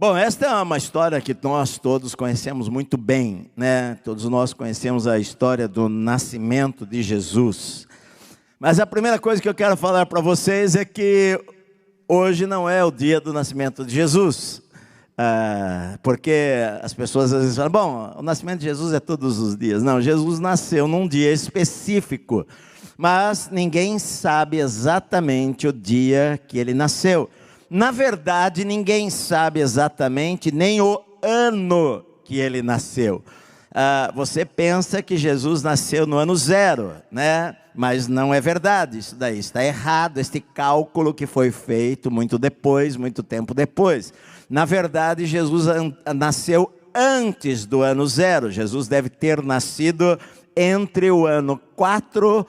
Bom, esta é uma história que nós todos conhecemos muito bem, né? Todos nós conhecemos a história do nascimento de Jesus. Mas a primeira coisa que eu quero falar para vocês é que hoje não é o dia do nascimento de Jesus. Porque as pessoas às vezes falam, bom, o nascimento de Jesus é todos os dias. Não, Jesus nasceu num dia específico, mas ninguém sabe exatamente o dia que ele nasceu. Na verdade, ninguém sabe exatamente nem o ano que ele nasceu. Você pensa que Jesus nasceu no ano 0, né? Mas não é verdade, isso daí está errado, este cálculo que foi feito muito depois, muito tempo depois. Na verdade, Jesus nasceu antes do ano 0. Jesus deve ter nascido entre o ano 4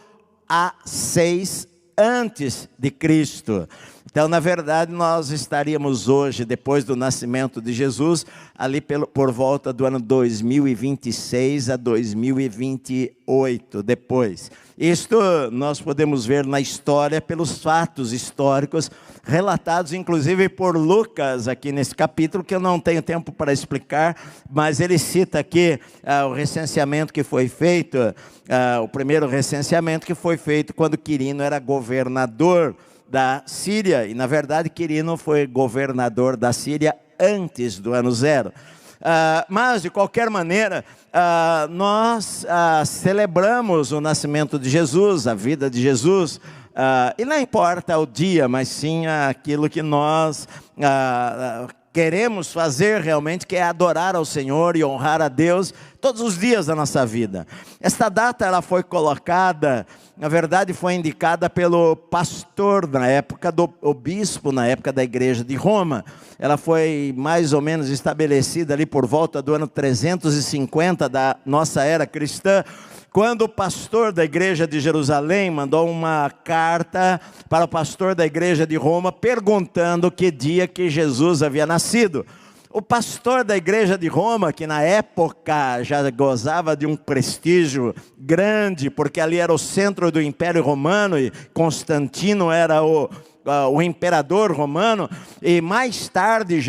a 6 antes de Cristo. Então, na verdade, nós estaríamos hoje, depois do nascimento de Jesus, ali por volta do ano 2026 a 2028, depois. Isto nós podemos ver na história, pelos fatos históricos, relatados inclusive por Lucas, aqui nesse capítulo, que eu não tenho tempo para explicar, mas ele cita aqui o recenseamento que foi feito, o primeiro recenseamento que foi feito quando Quirino era governador da Síria, e na verdade Quirino foi governador da Síria antes do ano 0. Mas de qualquer maneira, nós celebramos o nascimento de Jesus, a vida de Jesus, e não importa o dia, mas sim aquilo que nós queremos fazer realmente, que é adorar ao Senhor e honrar a Deus todos os dias da nossa vida. Esta data ela foi colocada, na verdade foi indicada pelo pastor na época, o bispo na época da igreja de Roma. Ela foi mais ou menos estabelecida ali por volta do ano 350 da nossa era cristã, quando o pastor da igreja de Jerusalém mandou uma carta para o pastor da igreja de Roma, perguntando que dia que Jesus havia nascido. O pastor da igreja de Roma, que na época já gozava de um prestígio grande, porque ali era o centro do Império Romano, e Constantino era o imperador romano, e mais tarde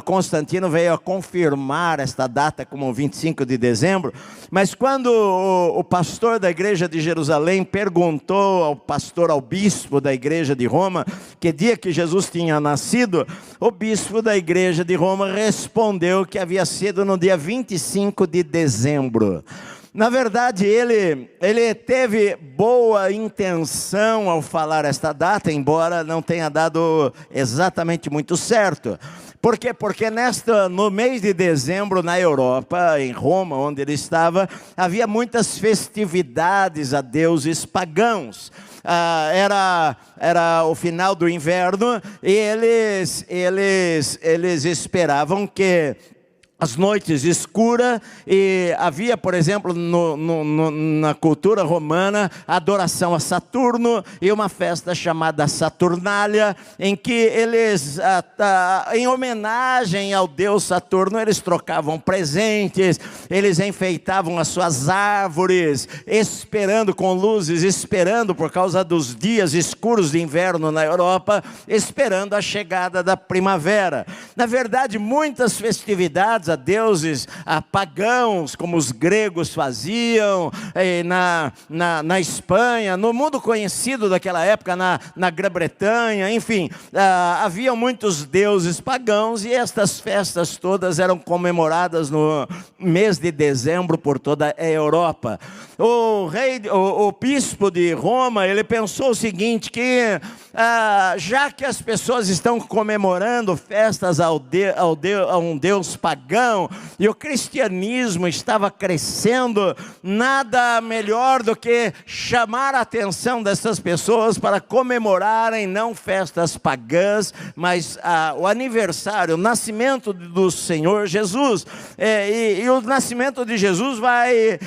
Constantino veio a confirmar esta data como 25 de dezembro, mas quando o pastor da igreja de Jerusalém perguntou ao bispo da igreja de Roma, que dia que Jesus tinha nascido, o bispo da igreja de Roma respondeu que havia sido no dia 25 de dezembro. Na verdade, ele teve boa intenção ao falar esta data, embora não tenha dado exatamente muito certo. Por quê? Porque no mês de dezembro, na Europa, em Roma, onde ele estava, havia muitas festividades a deuses pagãos. Era o final do inverno, e eles esperavam que as noites escuras, e havia, por exemplo, na cultura romana, a adoração a Saturno, e uma festa chamada Saturnália, em que eles, em homenagem ao deus Saturno, eles trocavam presentes, eles enfeitavam as suas árvores, esperando com luzes, esperando por causa dos dias escuros de inverno na Europa, esperando a chegada da primavera. Na verdade, muitas festividades a deuses pagãos, como os gregos faziam, na Espanha, no mundo conhecido daquela época, na Grã-Bretanha, enfim, havia muitos deuses pagãos, e estas festas todas eram comemoradas no mês de dezembro por toda a Europa. O bispo de Roma, ele pensou o seguinte, que já que as pessoas estão comemorando festas a um deus pagão, e o cristianismo estava crescendo, nada melhor do que chamar a atenção dessas pessoas para comemorarem não festas pagãs, mas o aniversário, o nascimento do Senhor Jesus. E o nascimento de Jesus vai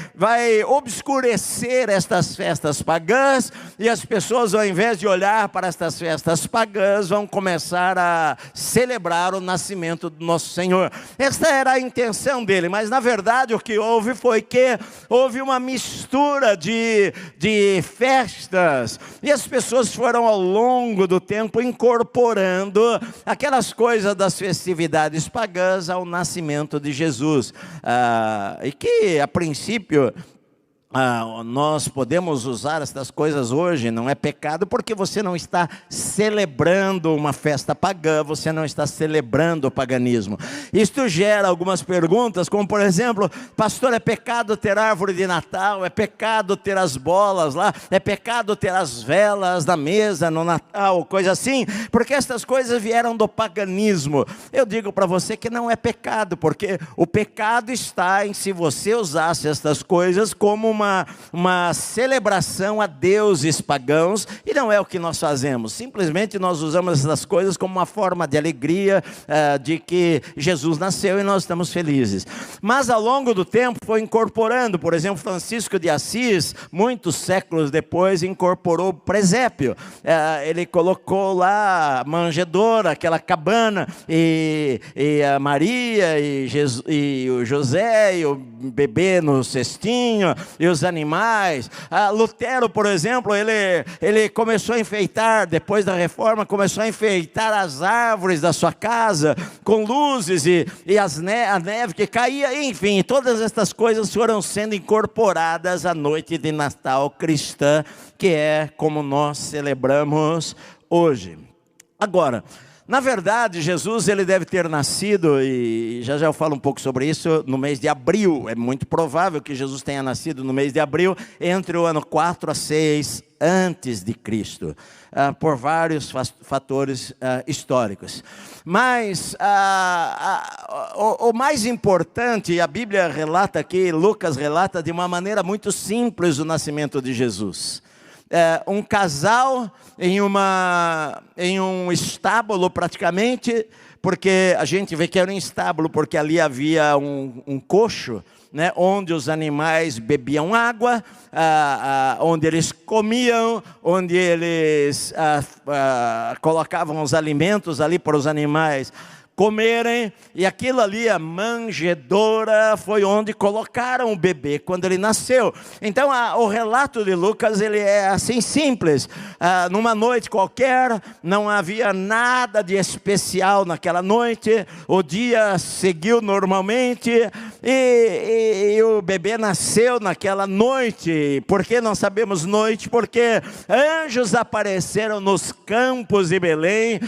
obscurecer estas festas pagãs, e as pessoas, ao invés de olhar para estas festas pagãs, vão começar a celebrar o nascimento do nosso Senhor. Esta era a intenção intenção dele, mas na verdade o que houve foi que houve uma mistura de festas, e as pessoas foram ao longo do tempo incorporando aquelas coisas das festividades pagãs ao nascimento de Jesus, e que a princípio nós podemos usar essas coisas hoje, não é pecado, porque você não está celebrando uma festa pagã, você não está celebrando o paganismo. Isto gera algumas perguntas, como por exemplo: pastor, é pecado ter árvore de Natal? É pecado ter as bolas lá? É pecado ter as velas na mesa no Natal? Coisa assim, porque essas coisas vieram do paganismo. Eu digo para você que não é pecado, porque o pecado está em se você usasse essas coisas como uma celebração a deuses pagãos, e não é o que nós fazemos. Simplesmente nós usamos essas coisas como uma forma de alegria, de que Jesus nasceu e nós estamos felizes. Mas ao longo do tempo foi incorporando. Por exemplo, Francisco de Assis, muitos séculos depois, incorporou o presépio. Ele colocou lá a manjedoura, aquela cabana, e a Maria e o José e o bebê no cestinho, e os animais. Lutero, por exemplo, ele começou a enfeitar, depois da reforma, começou a enfeitar as árvores da sua casa com luzes e a neve que caía, enfim, todas estas coisas foram sendo incorporadas à noite de Natal cristã, que é como nós celebramos hoje. Agora, na verdade, Jesus ele deve ter nascido, e já eu falo um pouco sobre isso, no mês de abril. É muito provável que Jesus tenha nascido no mês de abril, entre o ano 4 a 6 antes de Cristo, por vários fatores históricos. Mas o mais importante, a Bíblia relata aqui, Lucas relata de uma maneira muito simples o nascimento de Jesus. Um casal em um estábulo praticamente, porque a gente vê que era um estábulo, porque ali havia um coxo, né, onde os animais bebiam água, onde eles comiam, onde eles colocavam os alimentos ali para os animais comerem, e aquilo ali, a manjedoura, foi onde colocaram o bebê quando ele nasceu. Então o relato de Lucas, ele é assim simples. Numa noite qualquer, não havia nada de especial naquela noite, o dia seguiu normalmente, e o bebê nasceu naquela noite. Por que não sabemos noite? Porque anjos apareceram nos campos de Belém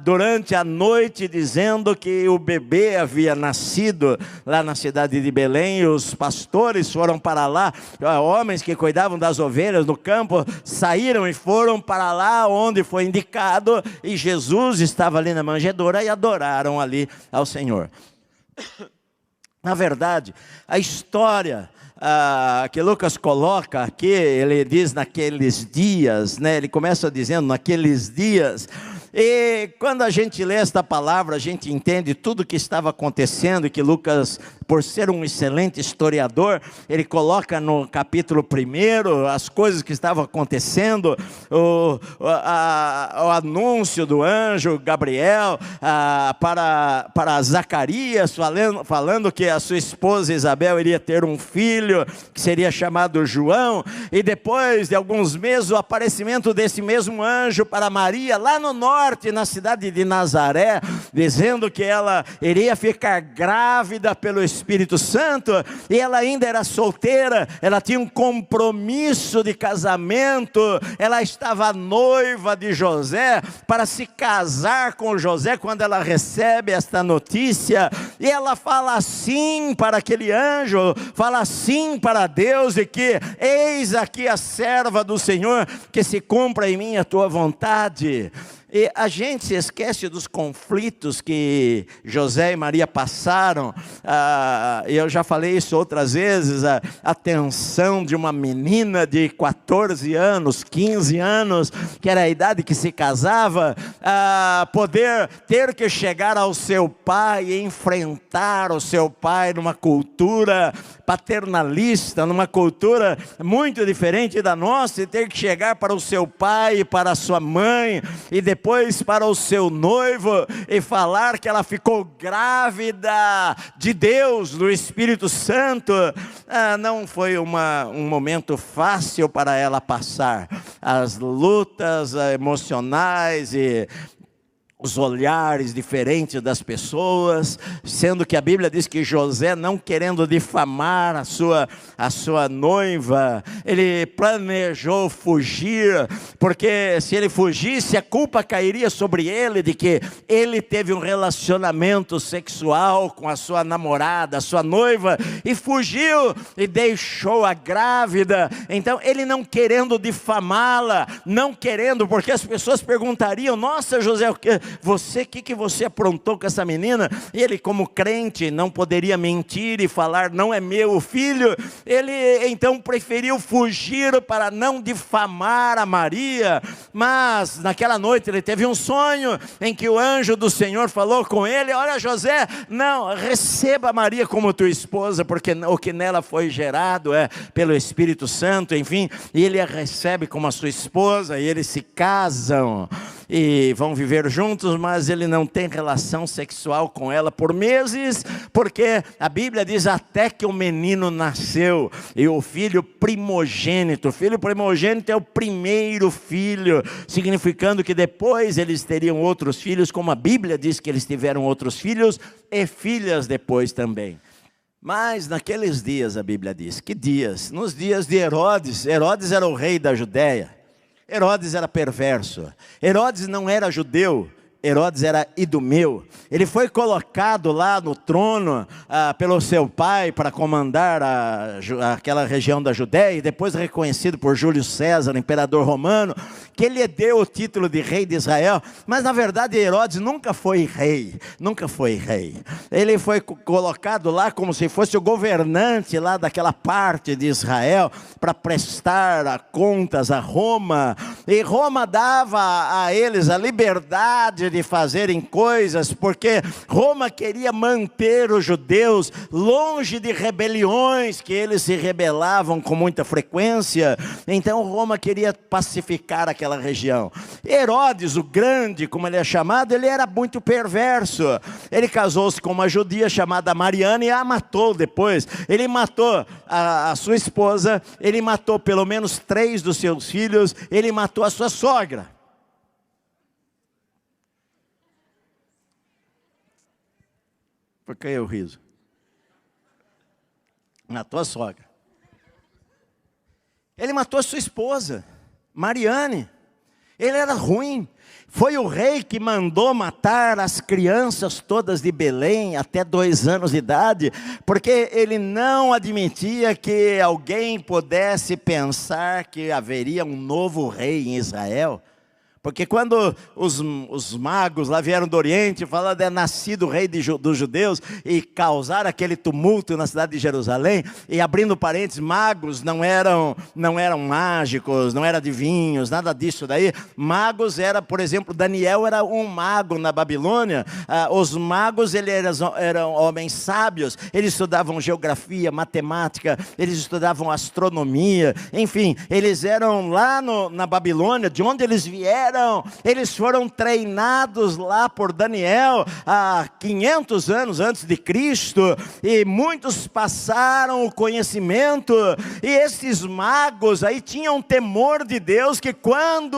durante a noite, dizendo que o bebê havia nascido lá na cidade de Belém, e os pastores foram para lá, homens que cuidavam das ovelhas no campo, saíram e foram para lá onde foi indicado, e Jesus estava ali na manjedoura, e adoraram ali ao Senhor. Na verdade, a história que Lucas coloca aqui, ele diz naqueles dias, né? Ele começa dizendo naqueles dias. E quando a gente lê esta palavra, a gente entende tudo o que estava acontecendo, que Lucas, por ser um excelente historiador, ele coloca no capítulo 1 as coisas que estavam acontecendo, o anúncio do anjo Gabriel para Zacarias, falando que a sua esposa Isabel iria ter um filho, que seria chamado João, e depois de alguns meses, o aparecimento desse mesmo anjo para Maria, lá no norte, na cidade de Nazaré, dizendo que ela iria ficar grávida pelo Espírito Santo, e ela ainda era solteira, ela tinha um compromisso de casamento, ela estava noiva de José, para se casar com José, quando ela recebe esta notícia, e ela fala assim para aquele anjo, fala assim para Deus, e que eis aqui a serva do Senhor, que se cumpra em mim a tua vontade. E a gente se esquece dos conflitos que José e Maria passaram. Eu já falei isso outras vezes, a tensão de uma menina de 14 anos, 15 anos, que era a idade que se casava, poder ter que chegar ao seu pai e enfrentar o seu pai numa cultura paternalista, numa cultura muito diferente da nossa, e ter que chegar para o seu pai e para a sua mãe, e depois depois para o seu noivo e falar que ela ficou grávida de Deus, do Espírito Santo, não foi um momento fácil para ela passar. As lutas emocionais e os olhares diferentes das pessoas, sendo que a Bíblia diz que José, não querendo difamar a sua noiva, ele planejou fugir, porque se ele fugisse, a culpa cairia sobre ele, de que ele teve um relacionamento sexual com a sua namorada, a sua noiva, e fugiu, e deixou a grávida. Então ele não querendo difamá-la, não querendo, porque as pessoas perguntariam: nossa, José, o que você aprontou com essa menina? E ele, como crente, não poderia mentir e falar: não é meu filho. Ele então preferiu fugir para não difamar a Maria. Mas naquela noite ele teve um sonho em que o anjo do Senhor falou com ele: olha, José, não, receba Maria como tua esposa, porque o que nela foi gerado é pelo Espírito Santo. Enfim, e ele a recebe como a sua esposa, e eles se casam e vão viver juntos, mas ele não tem relação sexual com ela por meses, porque a Bíblia diz até que o menino nasceu, e o filho primogênito é o primeiro filho, significando que depois eles teriam outros filhos, como a Bíblia diz que eles tiveram outros filhos e filhas depois também. Mas naqueles dias, a Bíblia diz, que dias? Nos dias de Herodes. Herodes era o rei da Judéia. Herodes era perverso. Herodes não era judeu, Herodes era idumeu. Ele foi colocado lá no trono pelo seu pai para comandar aquela região da Judéia, e depois reconhecido por Júlio César, imperador romano, que ele deu o título de rei de Israel. Mas na verdade Herodes nunca foi rei, ele foi colocado lá como se fosse o governante lá daquela parte de Israel, para prestar contas a Roma, e Roma dava a eles a liberdade de fazerem coisas, porque Roma queria manter os judeus longe de rebeliões, que eles se rebelavam com muita frequência. Então Roma queria pacificar aquela região. Herodes, o grande, como ele é chamado, ele era muito perverso. Ele casou-se com uma judia chamada Mariana e a matou depois. Ele matou a sua esposa, ele matou pelo menos 3 dos seus filhos, ele matou a sua sogra. Por que o riso? Matou a sogra. Ele matou a sua esposa, Mariane. Ele era ruim. Foi o rei que mandou matar as crianças todas de Belém até 2 anos de idade, porque ele não admitia que alguém pudesse pensar que haveria um novo rei em Israel. Porque quando os magos lá vieram do Oriente, falando é nascido o rei dos judeus, e causaram aquele tumulto na cidade de Jerusalém, e abrindo parênteses, magos não eram mágicos, não eram adivinhos, nada disso daí. Magos era, por exemplo, Daniel era um mago na Babilônia. Os magos eram homens sábios, eles estudavam geografia, matemática, eles estudavam astronomia, enfim, eles eram lá na Babilônia, de onde eles vieram. Eles foram treinados lá por Daniel há 500 anos antes de Cristo, e muitos passaram o conhecimento, e esses magos aí tinham temor de Deus, que quando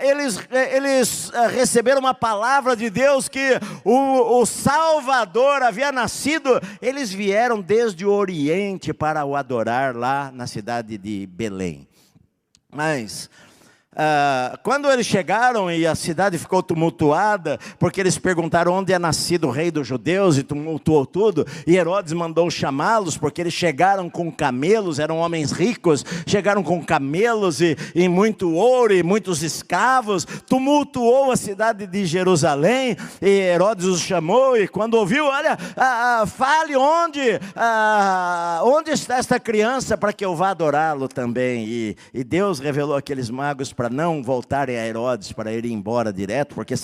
eles receberam uma palavra de Deus, que o Salvador havia nascido, eles vieram desde o Oriente para o adorar lá na cidade de Belém. Mas quando eles chegaram e a cidade ficou tumultuada, porque eles perguntaram onde é nascido o rei dos judeus, e tumultuou tudo, e Herodes mandou chamá-los, porque eles chegaram com camelos, eram homens ricos, chegaram com camelos e muito ouro e muitos escravos, tumultuou a cidade de Jerusalém, e Herodes os chamou, e quando ouviu, olha, fale onde está esta criança, para que eu vá adorá-lo também. E Deus revelou aqueles magos para para não voltarem a Herodes, para ele ir embora direto, porque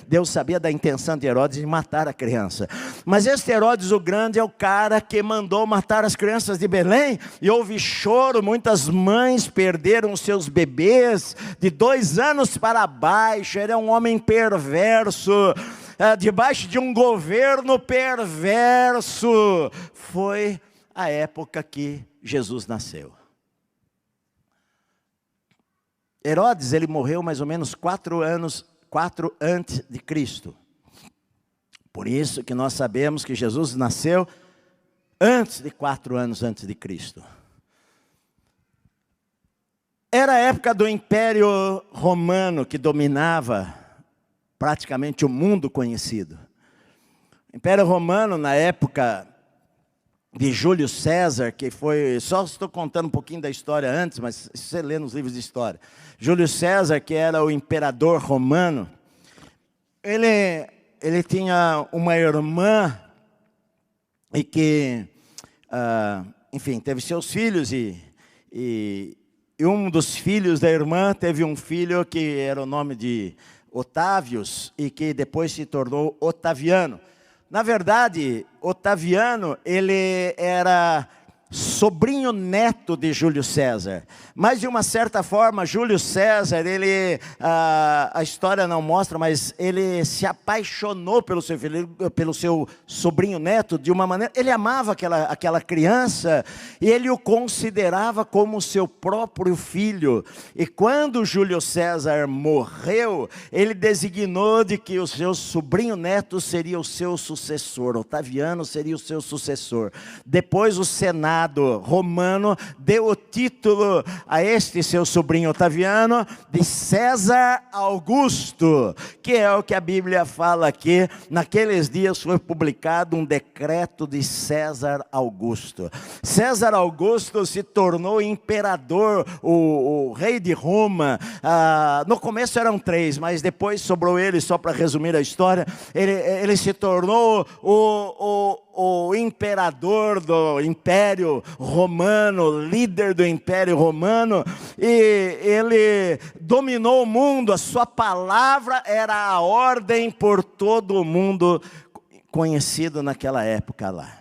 Deus sabia da intenção de Herodes de matar a criança. Mas este Herodes o Grande é o cara que mandou matar as crianças de Belém, e houve choro, muitas mães perderam seus bebês de 2 anos para baixo. Ele é um homem perverso, debaixo de um governo perverso. Foi a época que Jesus nasceu. Herodes, ele morreu mais ou menos 4 antes de Cristo. Por isso que nós sabemos que Jesus nasceu antes de 4 anos antes de Cristo. Era a época do Império Romano que dominava praticamente o mundo conhecido. O Império Romano, na época de Júlio César, que foi, só estou contando um pouquinho da história antes, mas você lê nos livros de história. Júlio César, que era o imperador romano, ele tinha uma irmã e que, enfim, teve seus filhos e um dos filhos da irmã teve um filho que era o nome de Otávios e que depois se tornou Otaviano. Na verdade, Otaviano, ele era sobrinho neto de Júlio César. Mas de uma certa forma, Júlio César, a história não mostra, mas ele se apaixonou pelo seu filho, pelo seu sobrinho neto, de uma maneira, ele amava aquela criança, e ele o considerava como seu próprio filho. E quando Júlio César morreu, ele designou de que o seu sobrinho neto seria o seu sucessor, Otaviano seria o seu sucessor. Depois o Senado romano deu o título a este seu sobrinho Otaviano de César Augusto, que é o que a Bíblia fala aqui. Naqueles dias foi publicado um decreto de César Augusto. César Augusto se tornou imperador, o rei de Roma. No começo eram 3, mas depois sobrou ele, só para resumir a história, ele se tornou o imperador do Império Romano, líder do Império Romano, e ele dominou o mundo. A sua palavra era a ordem por todo o mundo conhecido naquela época lá.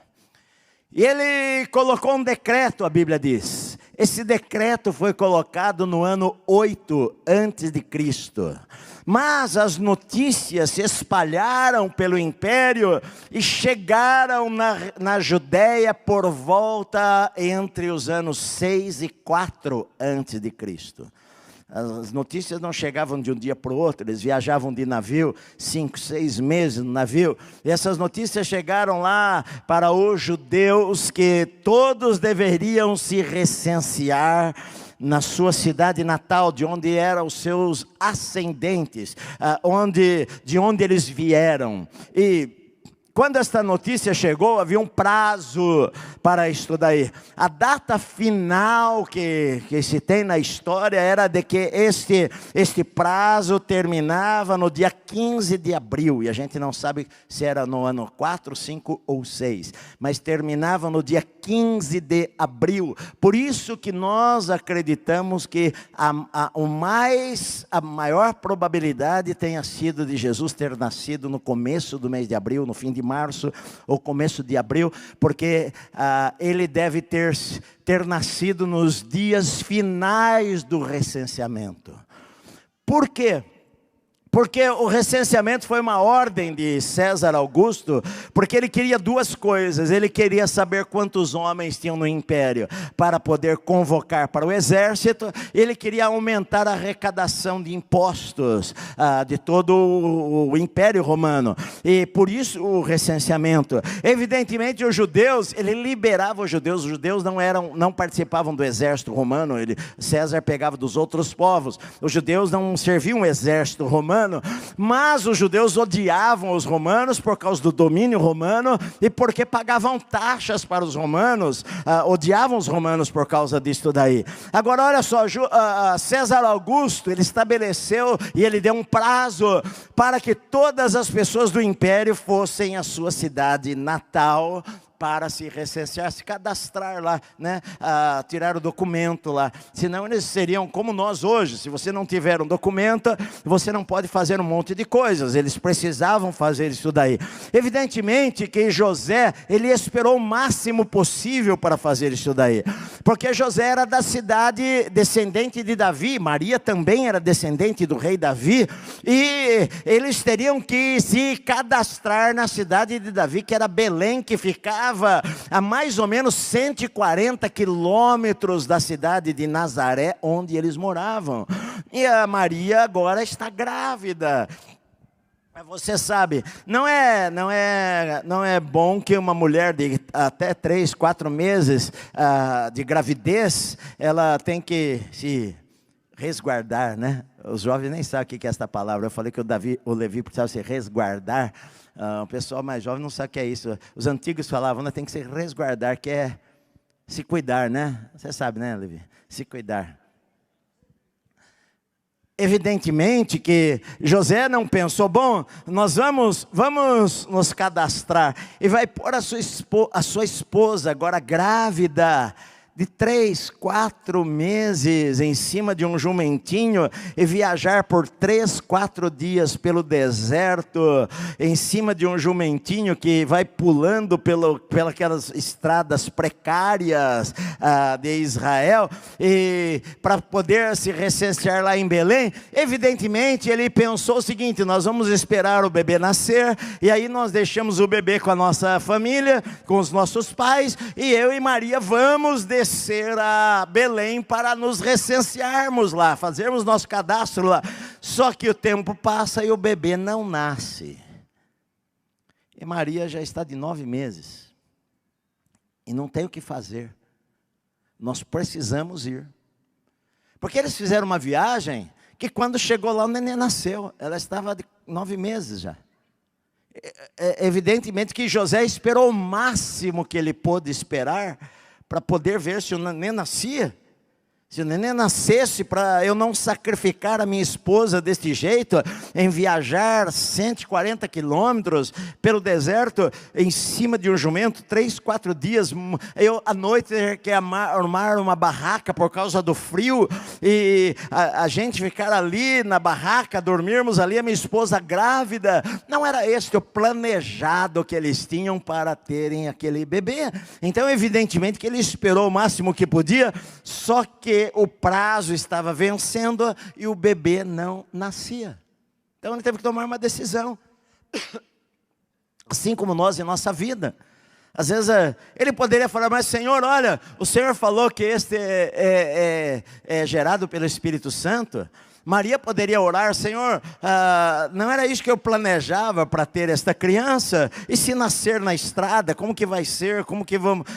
E ele colocou um decreto, a Bíblia diz. Esse decreto foi colocado no ano 8 antes de Cristo. Mas as notícias se espalharam pelo império e chegaram na Judéia por volta entre os anos 6 e 4 antes de Cristo. As notícias não chegavam de um dia para o outro, eles viajavam de navio, 5, 6 meses no navio. E essas notícias chegaram lá para os judeus que todos deveriam se recensear na sua cidade natal, de onde eram os seus ascendentes, de onde eles vieram. E quando esta notícia chegou, havia um prazo para isso daí. A data final que se tem na história era de que este prazo terminava no dia 15 de abril. E a gente não sabe se era no ano 4, 5 ou 6. Mas terminava no dia 15 de abril. Por isso que nós acreditamos que a maior probabilidade tenha sido de Jesus ter nascido no começo do mês de abril, no fim de março ou começo de abril, porque ele deve ter nascido nos dias finais do recenseamento. Por quê? Porque o recenseamento foi uma ordem de César Augusto, porque ele queria 2 coisas. Ele queria saber quantos homens tinham no império para poder convocar para o exército. Ele queria aumentar a arrecadação de impostos de todo o império romano. E por isso o recenseamento. Evidentemente os judeus, ele liberava os judeus não participavam do exército romano. César pegava dos outros povos. Os judeus não serviam o exército romano. Mas os judeus odiavam os romanos por causa do domínio romano e porque pagavam taxas para os romanos, odiavam os romanos por causa disso daí. Agora olha só, César Augusto, ele estabeleceu e ele deu um prazo para que todas as pessoas do império fossem à sua cidade natal para se recensear, se cadastrar lá, né? Tirar o documento lá. Senão eles seriam como nós hoje. Se você não tiver um documento, você não pode fazer um monte de coisas. Eles precisavam fazer isso daí. Evidentemente que José, ele esperou o máximo possível para fazer isso daí. Porque José era da cidade descendente de Davi, Maria também era descendente do rei Davi, e eles teriam que se cadastrar na cidade de Davi, que era Belém, que ficava a mais ou menos 140 quilômetros da cidade de Nazaré, onde eles moravam. E a Maria agora está grávida. Mas você sabe, não é bom que uma mulher de até 3, 4 meses de gravidez, ela tem que se resguardar, né? Os jovens nem sabem o que é esta palavra. Eu falei que o Levi precisava se resguardar. O pessoal mais jovem não sabe o que é isso. Os antigos falavam, né, tem que se resguardar, que é se cuidar, né? Você sabe, né, Levi? Se cuidar. Evidentemente que José não pensou, bom, nós vamos nos cadastrar, e vai pôr a sua esposa agora grávida, de 3, 4 meses em cima de um jumentinho e viajar por 3, 4 dias pelo deserto, em cima de um jumentinho que vai pulando pelas estradas precárias de Israel, e para poder se recensear lá em Belém. Evidentemente ele pensou o seguinte: nós vamos esperar o bebê nascer, e aí nós deixamos o bebê com a nossa família, com os nossos pais, e eu e Maria vamos descer a Belém para nos recensearmos lá, fazermos nosso cadastro lá. Só que o tempo passa e o bebê não nasce. E Maria já está de 9 meses. E não tem o que fazer. Nós precisamos ir. Porque eles fizeram uma viagem que quando chegou lá o neném nasceu. Ela estava de 9 meses já. Evidentemente que José esperou o máximo que ele pôde esperar para poder ver se o neném nascia. Se o neném nascesse, para eu não sacrificar a minha esposa deste jeito, em viajar 140 quilômetros pelo deserto, em cima de um jumento, 3, 4 dias, eu à noite ter que armar uma barraca por causa do frio, e a gente ficar ali na barraca, dormirmos ali, a minha esposa grávida. Não era este o planejado que eles tinham para terem aquele bebê. Então evidentemente que ele esperou o máximo que podia, só que o prazo estava vencendo e o bebê não nascia. Então ele teve que tomar uma decisão. Assim como nós em nossa vida. Às vezes ele poderia falar, mas Senhor, olha, o Senhor falou que este é gerado pelo Espírito Santo. Maria poderia orar, Senhor, não era isso que eu planejava para ter esta criança? E se nascer na estrada, como que vai ser? Como que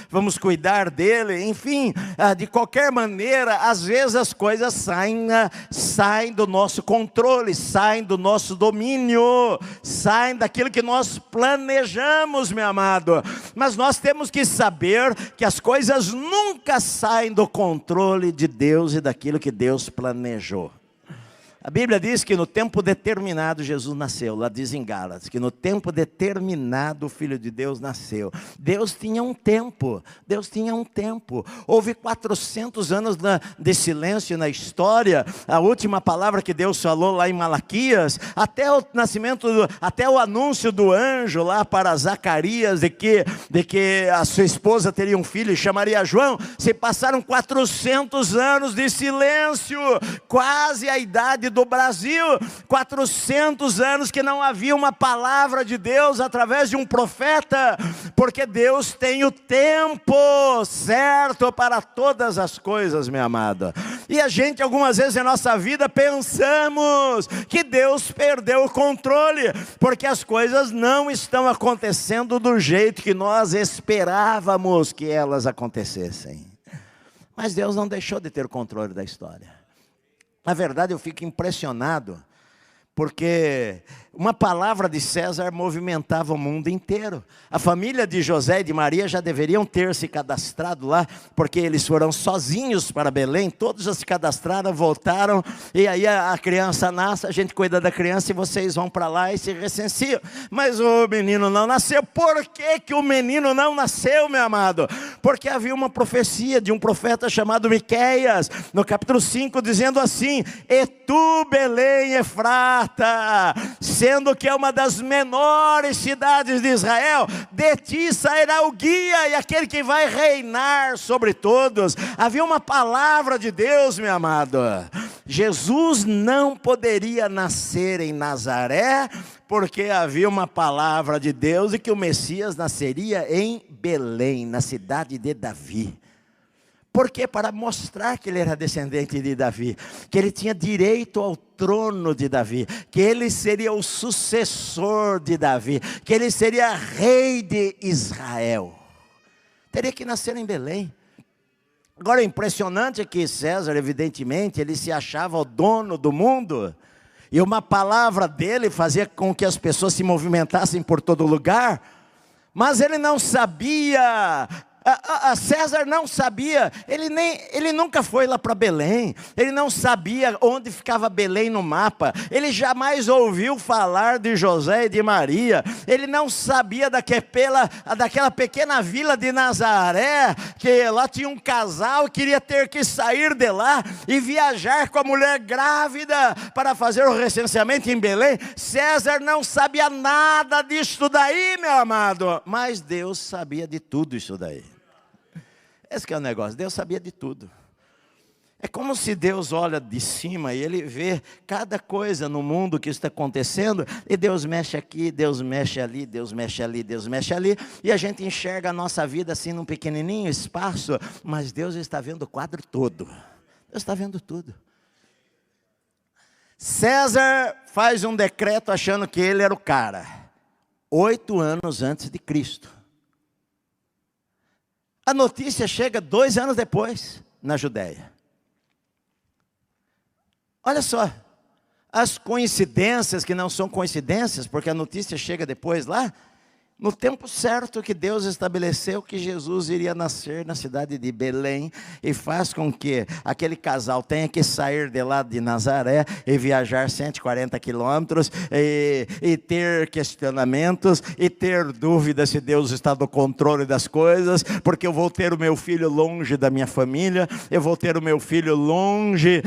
vamos cuidar dele? Enfim, de qualquer maneira, às vezes as coisas saem do nosso controle, saem do nosso domínio, saem daquilo que nós planejamos, meu amado. Mas nós temos que saber que as coisas nunca saem do controle de Deus e daquilo que Deus planejou. A Bíblia diz que no tempo determinado Jesus nasceu. Lá diz em Gálatas que no tempo determinado o Filho de Deus nasceu. Deus tinha um tempo. Deus tinha um tempo. Houve 400 anos de silêncio na história. A última palavra que Deus falou lá em Malaquias, até o nascimento, até o anúncio do anjo lá para Zacarias de que a sua esposa teria um filho e chamaria João, se passaram 400 anos de silêncio, quase a idade do Brasil. 400 anos que não havia uma palavra de Deus através de um profeta, porque Deus tem o tempo certo para todas as coisas, meu amado. E a gente algumas vezes em nossa vida pensamos que Deus perdeu o controle, porque as coisas não estão acontecendo do jeito que nós esperávamos que elas acontecessem. Mas Deus não deixou de ter o controle da história. Na verdade, eu fico impressionado, porque Uma palavra de César movimentava o mundo inteiro. A família de José e de Maria já deveriam ter se cadastrado lá, porque eles foram sozinhos para Belém. Todos já se cadastraram, voltaram, e aí a criança nasce, a gente cuida da criança e vocês vão para lá e se recensiam. Mas o menino não nasceu. Por que que o menino não nasceu, meu amado? Porque havia uma profecia de um profeta chamado Miqueias, no capítulo 5, dizendo assim: e tu, Belém Efrata, sendo que é uma das menores cidades de Israel, de ti sairá o guia e aquele que vai reinar sobre todos. Havia uma palavra de Deus, meu amado. Jesus não poderia nascer em Nazaré, porque havia uma palavra de Deus e que o Messias nasceria em Belém, na cidade de Davi. Por quê? Para mostrar que ele era descendente de Davi, que ele tinha direito ao trono de Davi, que ele seria o sucessor de Davi, que ele seria rei de Israel. Teria que nascer em Belém. Agora, o impressionante é que César, evidentemente, ele se achava o dono do mundo, e uma palavra dele fazia com que as pessoas se movimentassem por todo lugar, mas ele não sabia. César não sabia, ele nunca foi lá para Belém, ele não sabia onde ficava Belém no mapa, ele jamais ouviu falar de José e de Maria, ele não sabia daquela pequena vila de Nazaré, que lá tinha um casal que queria ter que sair de lá e viajar com a mulher grávida para fazer o recenseamento em Belém. César não sabia nada disso daí, meu amado, mas Deus sabia de tudo isso daí. Esse que é o negócio, Deus sabia de tudo. É como se Deus olha de cima e Ele vê cada coisa no mundo que está acontecendo, e Deus mexe aqui, Deus mexe ali, Deus mexe ali, Deus mexe ali, e a gente enxerga a nossa vida assim num pequenininho espaço, mas Deus está vendo o quadro todo. Deus está vendo tudo. César faz um decreto achando que ele era o cara, 8 anos antes de Cristo. A notícia chega 2 anos depois, na Judéia. Olha só, as coincidências que não são coincidências, porque a notícia chega depois lá, no tempo certo que Deus estabeleceu que Jesus iria nascer na cidade de Belém, e faz com que aquele casal tenha que sair de lá de Nazaré e viajar 140 quilômetros e ter questionamentos e ter dúvidas se Deus está no controle das coisas, porque eu vou ter o meu filho longe da minha família, eu vou ter o meu filho longe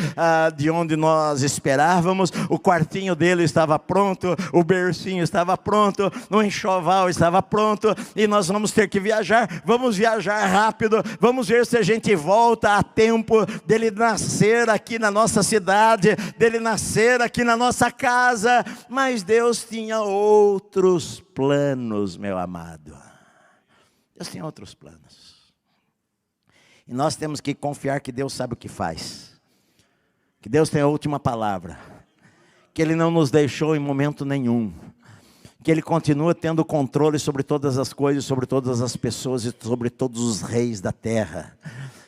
de onde nós esperávamos. O quartinho dele estava pronto, o bercinho estava pronto, no enxoval estava pronto, e nós vamos ter que viajar, vamos viajar rápido, vamos ver se a gente volta a tempo dele nascer aqui na nossa cidade, dele nascer aqui na nossa casa. Mas Deus tinha outros planos, meu amado. Deus tinha outros planos, e nós temos que confiar que Deus sabe o que faz, que Deus tem a última palavra, que Ele não nos deixou em momento nenhum, que Ele continua tendo controle sobre todas as coisas, sobre todas as pessoas e sobre todos os reis da terra.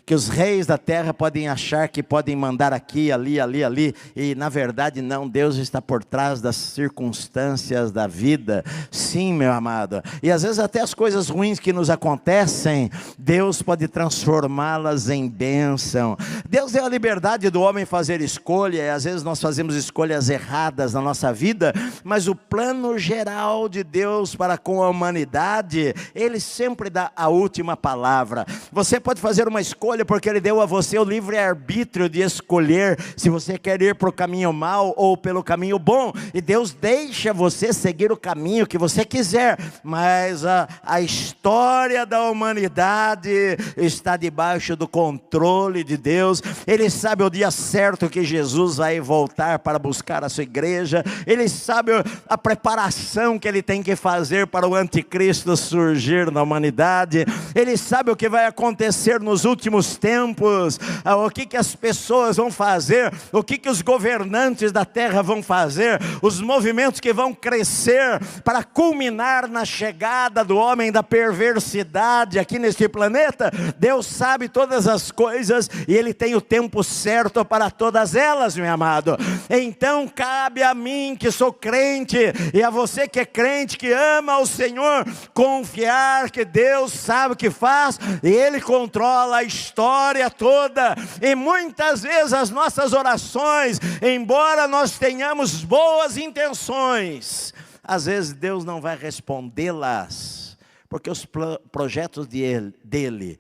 Que os reis da terra podem achar que podem mandar aqui, ali, ali, ali, e na verdade não, Deus está por trás das circunstâncias da vida. Sim, meu amado, e às vezes até as coisas ruins que nos acontecem, Deus pode transformá-las em bênção. Deus deu a liberdade do homem fazer escolha, e às vezes nós fazemos escolhas erradas na nossa vida, mas o plano geral de Deus para com a humanidade, Ele sempre dá a última palavra. Você pode fazer uma escolha, porque Ele deu a você o livre-arbítrio de escolher se você quer ir para o caminho mau ou pelo caminho bom, e Deus deixa você seguir o caminho que você quiser, mas a história da humanidade está debaixo do controle de Deus. Ele sabe o dia certo que Jesus vai voltar para buscar a sua igreja, Ele sabe a preparação que Ele tem que fazer para o anticristo surgir na humanidade, Ele sabe o que vai acontecer nos últimos tempos, o que as pessoas vão fazer, o que os governantes da terra vão fazer, os movimentos que vão crescer para culminar na chegada do homem da perversidade aqui neste planeta. Deus sabe todas as coisas, e Ele tem tem o tempo certo para todas elas, meu amado. Então cabe a mim que sou crente, e a você que é crente, que ama o Senhor, confiar que Deus sabe o que faz, e Ele controla a história toda. E muitas vezes as nossas orações, embora nós tenhamos boas intenções, às vezes Deus não vai respondê-las, porque os projetos dele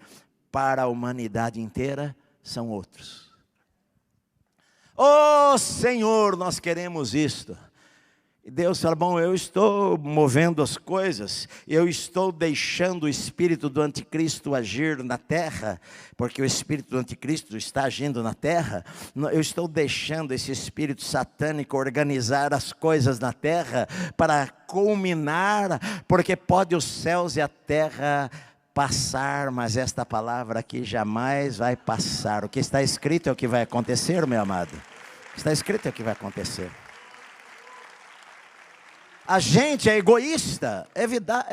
para a humanidade inteira são outros. Oh Senhor, nós queremos isto. E Deus fala, bom, eu estou movendo as coisas, eu estou deixando o espírito do anticristo agir na terra, porque o espírito do anticristo está agindo na terra. Eu estou deixando esse espírito satânico organizar as coisas na terra, para culminar, porque pode os céus e a terra passar, mas esta palavra aqui jamais vai passar. O que está escrito é o que vai acontecer, meu amado. O que está escrito é o que vai acontecer. A gente é egoísta, é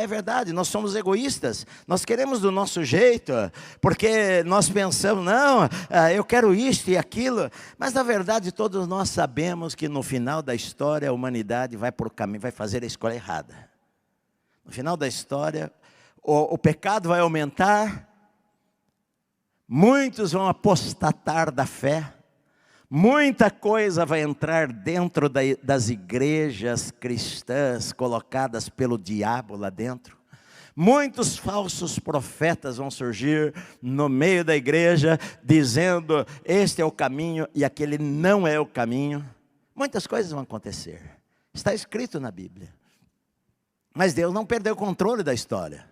verdade, nós somos egoístas, nós queremos do nosso jeito, porque nós pensamos, não, eu quero isto e aquilo, mas na verdade todos nós sabemos que no final da história a humanidade vai por caminho, vai fazer a escolha errada. No final da história, o pecado vai aumentar, muitos vão apostatar da fé, muita coisa vai entrar dentro das igrejas cristãs colocadas pelo diabo lá dentro. Muitos falsos profetas vão surgir no meio da igreja, dizendo, este é o caminho e aquele não é o caminho. Muitas coisas vão acontecer. Está escrito na Bíblia. Mas Deus não perdeu o controle da história.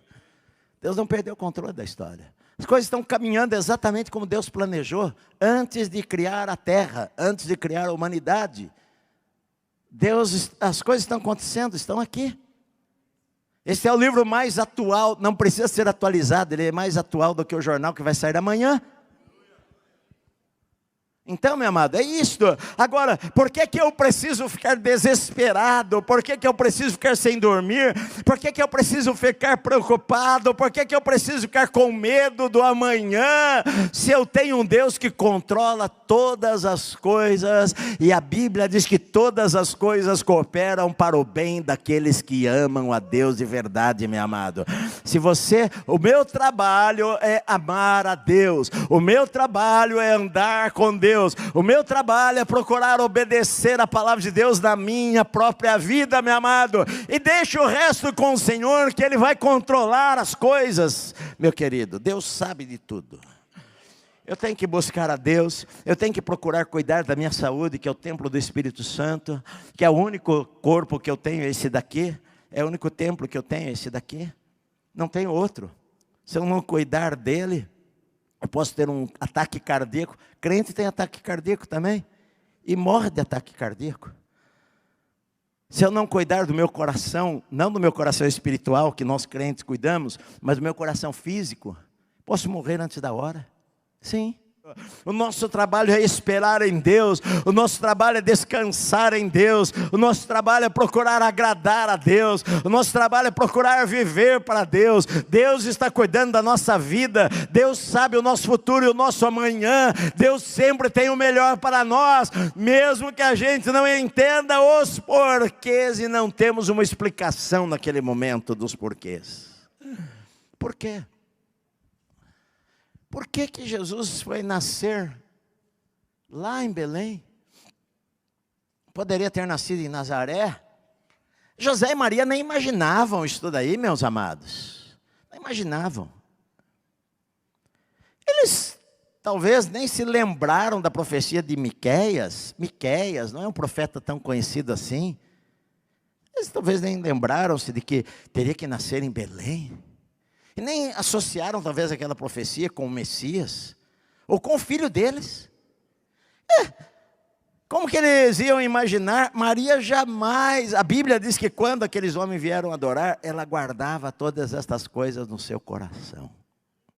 Deus não perdeu o controle da história. As coisas estão caminhando exatamente como Deus planejou, antes de criar a terra, antes de criar a humanidade. As coisas estão acontecendo, estão aqui. Esse é o livro mais atual, não precisa ser atualizado, ele é mais atual do que o jornal que vai sair amanhã. Então, meu amado, é isto. Agora, por que eu preciso ficar desesperado? Por que eu preciso ficar sem dormir? Por que eu preciso ficar preocupado? Por que eu preciso ficar com medo do amanhã? Se eu tenho um Deus que controla todas as coisas, e a Bíblia diz que todas as coisas cooperam para o bem daqueles que amam a Deus de verdade, meu amado. O meu trabalho é amar a Deus, o meu trabalho é andar com Deus, o meu trabalho é procurar obedecer a palavra de Deus na minha própria vida, meu amado, e deixa o resto com o Senhor, que Ele vai controlar as coisas, meu querido. Deus sabe de tudo. Eu tenho que buscar a Deus, eu tenho que procurar cuidar da minha saúde, que é o templo do Espírito Santo, que é o único corpo que eu tenho, esse daqui, é o único templo que eu tenho, esse daqui, não tenho outro. Se eu não cuidar dele, eu posso ter um ataque cardíaco. Crente tem ataque cardíaco também, e morre de ataque cardíaco. Se eu não cuidar do meu coração, não do meu coração espiritual, que nós crentes cuidamos, mas do meu coração físico, posso morrer antes da hora. Sim. O nosso trabalho é esperar em Deus, o nosso trabalho é descansar em Deus, o nosso trabalho é procurar agradar a Deus, o nosso trabalho é procurar viver para Deus. Deus está cuidando da nossa vida, Deus sabe o nosso futuro e o nosso amanhã, Deus sempre tem o melhor para nós, mesmo que a gente não entenda os porquês e não temos uma explicação naquele momento dos porquês. Por quê? Por que Jesus foi nascer lá em Belém? Poderia ter nascido em Nazaré. José e Maria nem imaginavam isso daí, meus amados. Não imaginavam. Eles talvez nem se lembraram da profecia de Miqueias. Miqueias não é um profeta tão conhecido assim. Eles talvez nem lembraram-se de que teria que nascer em Belém. E nem associaram talvez aquela profecia com o Messias, ou com o filho deles. Como que eles iam imaginar? Maria jamais, a Bíblia diz que quando aqueles homens vieram adorar, ela guardava todas estas coisas no seu coração.